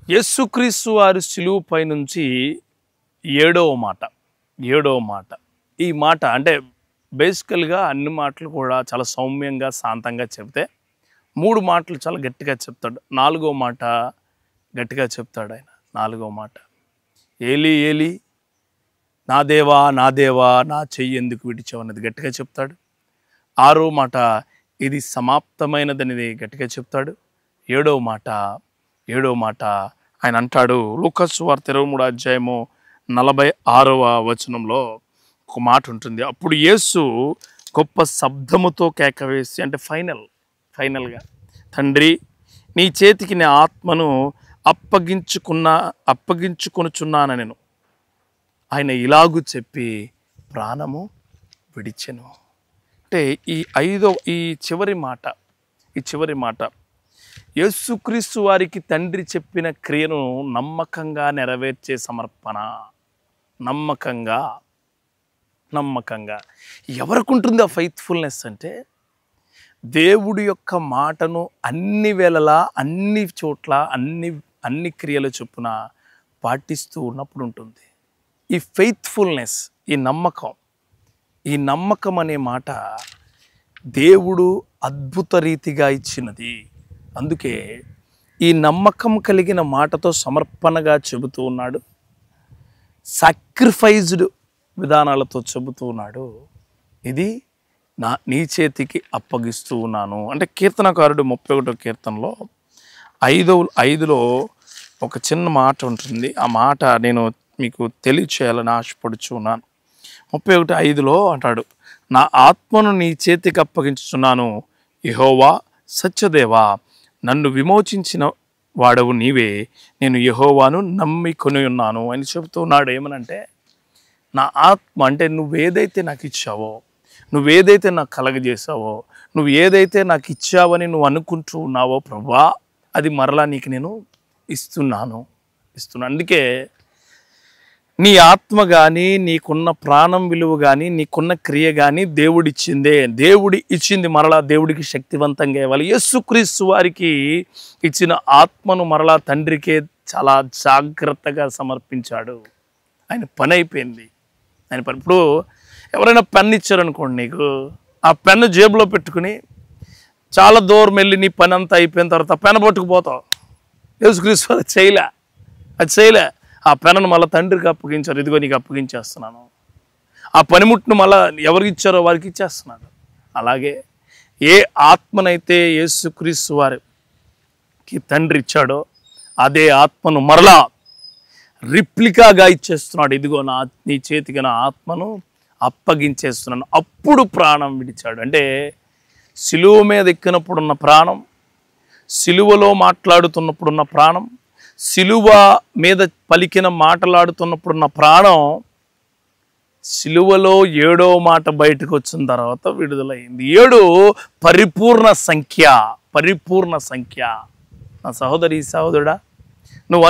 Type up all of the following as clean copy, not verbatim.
యేసుక్రీస్తు వారి సిలువపై నుంచి ఏడవ మాట ఈ మాట అంటే బేసికల్గా అన్ని మాటలు కూడా చాలా సౌమ్యంగా శాంతంగా చెప్తే 3 మాటలు చాలా గట్టిగా చెప్తాడు. 4వ మాట గట్టిగా చెప్తాడు ఆయన. 4వ మాట ఏలి ఏలి నా దేవా నా చెయ్యి ఎందుకు విడిచావు అనేది గట్టిగా చెప్తాడు. 6వ మాట ఇది సమాప్తమైనదనేది గట్టిగా చెప్తాడు. 7వ మాట ఆయన అంటాడు, లూకాసు సువార్త 23వ అధ్యాయము 46వ వచనంలో ఒక మాట ఉంటుంది. అప్పుడు యేసు గొప్ప శబ్దముతో కేకవేసి, అంటే ఫైనల్గా తండ్రి నీ చేతికి నీ ఆత్మను అప్పగించుకొనుచున్నాను నేను ఆయన ఇలాగు చెప్పి ప్రాణము విడిచెను. అంటే ఈ చివరి మాట యేసుక్రీస్తు వారికి తండ్రి చెప్పిన క్రియను నమ్మకంగా నెరవేర్చే సమర్పణ. నమ్మకంగా ఎవరికి ఉంటుంది ఆ ఫెయిత్ఫుల్నెస్ అంటే, దేవుడి యొక్క మాటను అన్ని వేళలా అన్ని చోట్ల అన్ని క్రియల చొప్పున పాటిస్తూ ఉన్నప్పుడు ఉంటుంది ఈ ఫెయిత్ఫుల్నెస్. ఈ నమ్మకం అనే మాట దేవుడు అద్భుత రీతిగా ఇచ్చినది. అందుకే ఈ నమ్మకం కలిగిన మాటతో సమర్పణగా చెబుతూ ఉన్నాడు, సాక్రిఫైజ్డ్ విధానాలతో చెబుతూ ఉన్నాడు, ఇది నీ చేతికి అప్పగిస్తూ ఉన్నాను. అంటే కీర్తనకారుడు 31వ కీర్తనలో 5లో ఒక చిన్న మాట ఉంటుంది. ఆ మాట నేను మీకు తెలియచేయాలని ఆశపడుచున్నాను. 31:5లో అంటాడు, నా ఆత్మను నీ చేతికి అప్పగించుచున్నాను, యెహోవా సత్యదేవా నన్ను విమోచించిన వాడవు నీవే, నేను యెహోవాను నమ్మికొని ఉన్నాను అని చెబుతున్నాడు. ఏమనంటే, నా ఆత్మ అంటే నువ్వేదైతే నాకు ఇచ్చావో, నువ్వేదైతే నాకు కలగజేసావో, నువ్వు ఏదైతే నాకు ఇచ్చావని నువ్వు అనుకుంటూ ఉన్నావో ప్రభువా, అది మరలా నీకు నేను ఇస్తున్నాను. అందుకే నీ ఆత్మ కానీ, నీకున్న ప్రాణం విలువ కానీ, నీకున్న క్రియ కానీ దేవుడు ఇచ్చింది మరలా దేవుడికి శక్తివంతంగా ఇవ్వాలి. యేసుక్రీస్తు వారికి ఇచ్చిన ఆత్మను మరలా తండ్రికే చాలా జాగ్రత్తగా సమర్పించాడు. ఆయన పని అయిపోయింది. ఇప్పుడు ఎవరైనా పెన్ను ఇచ్చారనుకోండి నీకు, ఆ పెన్ను జేబులో పెట్టుకుని చాలా దూరం వెళ్ళి నీ పని అంతా అయిపోయిన తర్వాత పెన్ను పట్టుకుపోతావు. యేసుక్రీస్తు వారు చేయలే. ఆ పెన్నును మళ్ళీ తండ్రికి అప్పగించారు, ఇదిగో నీకు అప్పగించేస్తున్నాను. ఆ పనిముట్టును మళ్ళీ ఎవరికి ఇచ్చారో వారికి ఇచ్చేస్తున్నాడు. అలాగే ఏ ఆత్మనైతే యేసుక్రీస్తు వారికి తండ్రి ఇచ్చాడో అదే ఆత్మను మరలా రిప్లికాగా ఇచ్చేస్తున్నాడు. ఇదిగో నీ చేతికి నా ఆత్మను అప్పగించేస్తున్నాను. అప్పుడు ప్రాణం విడిచాడు. అంటే సిలువ మీద ఎక్కినప్పుడున్న ప్రాణం, సిలువలో మాట్లాడుతున్నప్పుడున్న ప్రాణం, సిలువ మీద పలికిన మాట్లాడుతున్నప్పుడున్న ప్రాణం, సిలువలో 7వ మాట బయటకు వచ్చిన తర్వాత విడుదలైంది. 7 పరిపూర్ణ సంఖ్య. నా సహోదరుడా, నువ్వు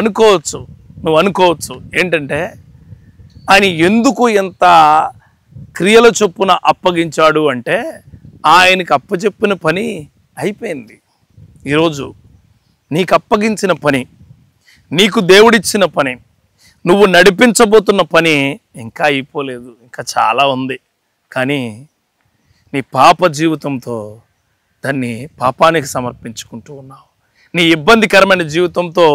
అనుకోవచ్చు ఏంటంటే, ఆయన ఎందుకు ఎంత క్రియల చొప్పున అప్పగించాడు అంటే, ఆయనకి అప్పచెప్పిన పని అయిపోయింది. ఈరోజు నీకు అప్పగించిన పని, నీకు దేవుడిచ్చిన పని, నువ్వు నడిపించబోతున్న పని ఇంకా అయిపోలేదు, ఇంకా చాలా ఉంది. కానీ నీ పాప జీవితంతో దాన్ని పాపానికి సమర్పించుకుంటూ ఉన్నావు. నీ ఇబ్బందికరమైన జీవితంతో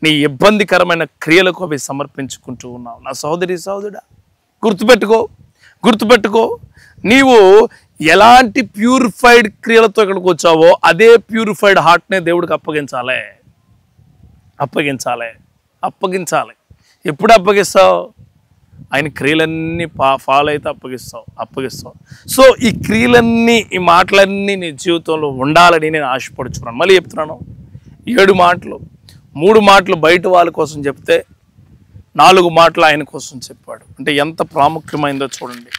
నీ ఇబ్బందికరమైన క్రియలకు అవి సమర్పించుకుంటూ ఉన్నావు. నా సహోదరుడా, గుర్తుపెట్టుకో, నీవు ఎలాంటి ప్యూరిఫైడ్ క్రియలతో ఇక్కడికి వచ్చావో అదే ప్యూరిఫైడ్ హార్ట్నే దేవుడికి అప్పగించాలి. ఎప్పుడు అప్పగిస్తావు? ఆయన క్రియలన్నీ ఫాలో అయితే అప్పగిస్తావు. సో ఈ క్రియలన్నీ, ఈ మాటలన్నీ నీ జీవితంలో ఉండాలని నేను ఆశపడుచున్నాను. మళ్ళీ చెప్తున్నాను, 7 మాటలు, 3 మాటలు బయట వాళ్ళ కోసం చెప్తే 4 మాటలు ఆయన కోసం చెప్పాడు. అంటే ఎంత ప్రాముఖ్యమైందో చూడండి.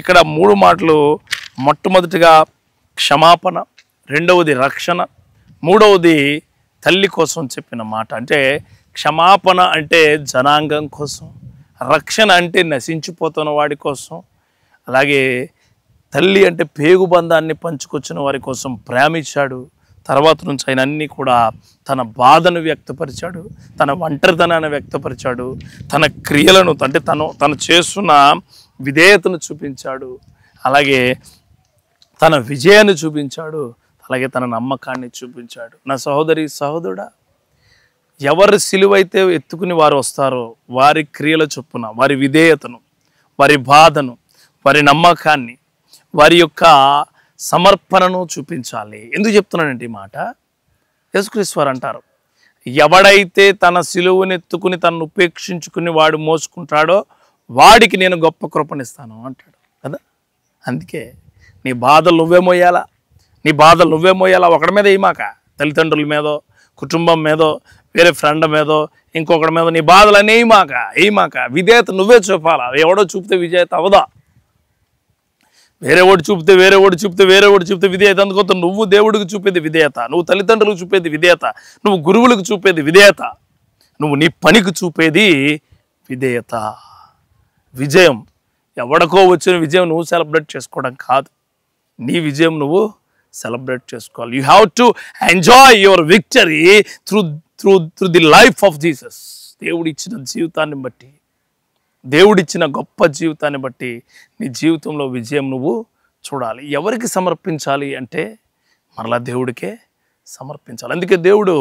ఇక్కడ 3 మాటలు, మొట్టమొదటిగా క్షమాపణ, 2వది రక్షణ, 3వది తల్లి కోసం చెప్పిన మాట. అంటే క్షమాపణ అంటే జనాంగం కోసం, రక్షణ అంటే నశించిపోతున్న వాడి కోసం, అలాగే తల్లి అంటే పేగుబంధాన్ని పంచుకొచ్చిన వారి కోసం ప్రేమించాడు, తర్వాత నుంచి ఆయన అన్నీ కూడా తన బాధను వ్యక్తపరిచాడు, తన ఒంటరితనాన్ని వ్యక్తపరిచాడు, తన క్రియలను అంటే తను చేస్తున్న విధేయతను చూపించాడు, అలాగే తన విజయాన్ని చూపించాడు, అలాగే తన నమ్మకాన్ని చూపించాడు. నా సహోదరి సహోదరుడా, ఎవరు సిలువైతే ఎత్తుకుని వారు వస్తారో వారి క్రియల చొప్పున వారి విధేయతను, వారి బాధను, వారి నమ్మకాన్ని, వారి యొక్క సమర్పణను చూపించాలి. ఎందుకు చెప్తున్నానంటే ఈ మాట, యేసుక్రీస్తు వారు అంటారు, ఎవడైతే తన సిలువను ఎత్తుకుని తనను ఉపేక్షించుకుని వాడు మోసుకుంటాడో వాడికి నేను గొప్ప కృపనిస్తాను అంటాడు కదా. అందుకే నీ బాధలు నువ్వే మోయాలా, నీ బాధలు నువ్వే మోయాలా. ఒకడి మీద ఏమాక, తల్లిదండ్రుల మీదో, కుటుంబం మీదో, వేరే ఫ్రెండ్ మీదో, ఇంకొకటి మీద నీ బాధలన్నీ ఏమాక. విధేయత నువ్వే చూపాలా. ఎవడో చూపితే విజేత అవదా. వేరే ఓడి చూపితే విధేయత అందుకోసం నువ్వు దేవుడికి చూపేది విధేయత, నువ్వు తల్లిదండ్రులకు చూపేది విధేయత, నువ్వు గురువులకు చూపేది విధేయత, నువ్వు నీ పనికి చూపేది విధేయత. విజయం ఎవడికో వచ్చిన విజయం నువ్వు సెలబ్రేట్ చేసుకోవడం కాదు, నీ విజయం నువ్వు సెలబ్రేట్ చేసుకోవాలి. You have to enjoy your victory through the life of Jesus. దేవుడిచ్చిన జీవితాన్ని బట్టి, దేవుడిచ్చిన గొప్ప జీవితాన్ని బట్టి నీ జీవితంలో విజయం నువ్వు చూడాలి. ఎవరికి సమర్పించాలి అంటే మరలా దేవుడికే సమర్పించాలి. అందుకే దేవుడు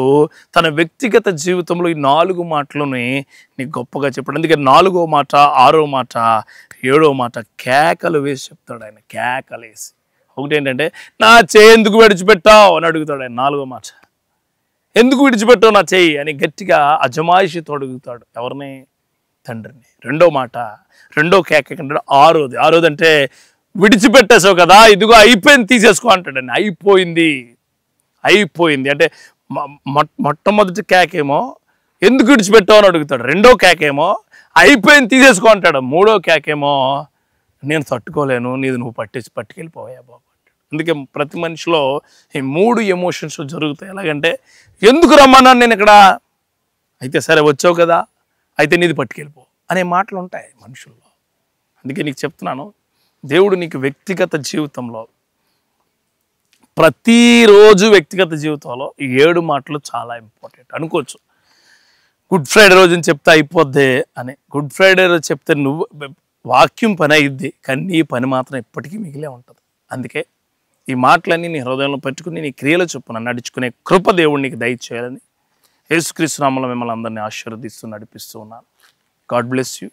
తన వ్యక్తిగత జీవితంలో ఈ 4 మాటలని నీకు గొప్పగా చెప్పాడు. అందుకే 4వ మాట, 6వ మాట, 7వ మాట కేకలు వేసి చెప్తాడు ఆయన. కేకలేసి ఒకటి ఏంటంటే, నా చేయి ఎందుకు విడిచిపెట్టావు అని అడుగుతాడు ఆయన. 4వ మాట, ఎందుకు విడిచిపెట్టావు నా చేయి అని గట్టిగా అజమాయిషితో అడుగుతాడు. ఎవరిని? తండ్రిని. 2వ మాట, 2వ కేక అంటే 6వది అంటే, విడిచిపెట్టేసావు కదా, ఇదిగో అయిపోయింది తీసేసుకో అంటాడండి. అయిపోయింది అంటే మొట్టమొదటి కేకేమో ఎందుకు విడిచిపెట్టావు అని అడుగుతాడు. 2వ కేకేమో అయిపోయింది తీసేసుకో అంటాడు. 3వ కేకేమో నేను తట్టుకోలేను, నీది నువ్వు పట్టుకెళ్ళిపోయా బాబు అంటాడు. అందుకే ప్రతి మనిషిలో ఈ 3 ఎమోషన్స్ జరుగుతాయి. ఎలాగంటే, ఎందుకు రమ్మన్నాను నేను ఇక్కడ, అయితే సరే వచ్చావు కదా, అయితే నీది పట్టుకెళ్ళిపో అనే మాటలు ఉంటాయి మనుషుల్లో. అందుకే నీకు చెప్తున్నాను, దేవుడు నీకు వ్యక్తిగత జీవితంలో, ప్రతిరోజు వ్యక్తిగత జీవితంలో ఈ 7 మాటలు చాలా ఇంపార్టెంట్. అనుకోవచ్చు గుడ్ ఫ్రైడే రోజుని చెప్తే అయిపోద్ది అని. గుడ్ ఫ్రైడే రోజు చెప్తే నువ్వు వాక్యం పని అయ్యిద్ది, కానీ నీ పని మాత్రం ఎప్పటికీ మిగిలే ఉంటుంది. అందుకే ఈ మాటలన్నీ నీ హృదయంలో పెట్టుకుని నీ క్రియల చొప్పున నడుచుకునే కృప దేవుడు నీకు దయచేయాలని యేసుక్రీస్తు నామములో మిమ్మల్ని అందరినీ ఆశీర్వదిస్తూ నడిపిస్తూ ఉన్నాను. God bless you.